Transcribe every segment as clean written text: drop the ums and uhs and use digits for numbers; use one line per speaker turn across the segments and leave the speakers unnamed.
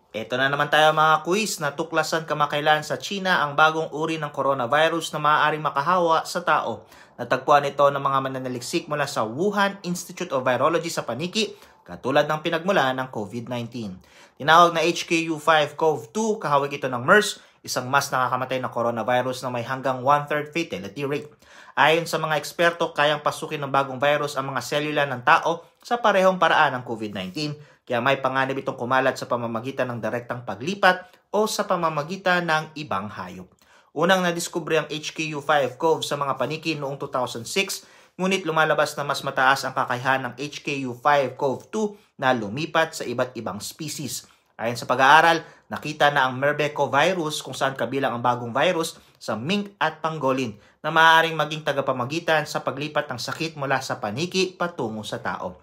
Ito na naman tayo mga quiz na tuklasan kamakailan sa China ang bagong uri ng coronavirus na maaaring makahawa sa tao. Natagpuan ito ng mga mananaliksik mula sa Wuhan Institute of Virology sa Paniki, katulad ng pinagmulan ng COVID-19. Tinawag na HKU5-CoV2, kahawig ito ng MERS, isang mas nakakamatay na coronavirus na may hanggang 1/3 fatality rate. Ayon sa mga eksperto, kayang pasukin ng bagong virus ang mga selula ng tao sa parehong paraan ng COVID-19, kaya may panganib itong kumalat sa pamamagitan ng direktang paglipat o sa pamamagitan ng ibang hayop. Unang nadiskubre ang HKU5-CoV sa mga paniki noong 2006, ngunit lumalabas na mas mataas ang kakayahan ng HKU5-CoV2 na lumipat sa iba't ibang species. Ayon sa pag-aaral, nakita na ang Merbeco-virus kung saan kabilang ang bagong virus sa mink at pangolin na maaaring maging tagapamagitan sa paglipat ng sakit mula sa paniki patungo sa tao.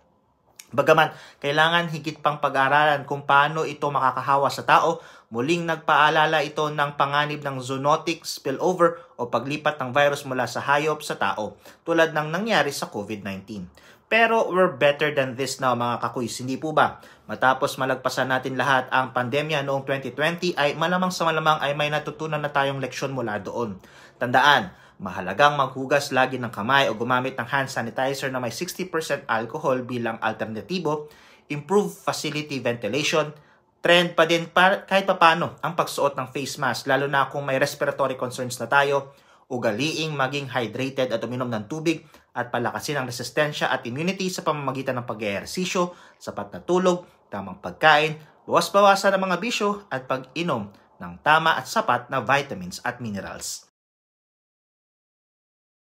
Bagaman kailangan higit pang pag-aralan kung paano ito makakahawa sa tao, muling nagpaalala ito ng panganib ng zoonotic spillover o paglipat ng virus mula sa hayop sa tao, tulad ng nangyari sa COVID-19. Pero we're better than this now mga kakuis, hindi po ba? Matapos malagpasan natin lahat ang pandemya noong 2020 ay malamang sa malamang ay may natutunan na tayong leksyon mula doon. Tandaan, mahalagang maghugas lagi ng kamay o gumamit ng hand sanitizer na may 60% alcohol bilang alternatibo, improve facility ventilation, trend pa din kahit papano ang pagsuot ng face mask lalo na kung may respiratory concerns na tayo, ugaliing maging hydrated at uminom ng tubig at palakasin ang resistensya at immunity sa pamamagitan ng pag-ehersisyo, sapat na tulog, tamang pagkain, bawas-bawasan ang mga bisyo at pag-inom ng tama at sapat na vitamins at minerals.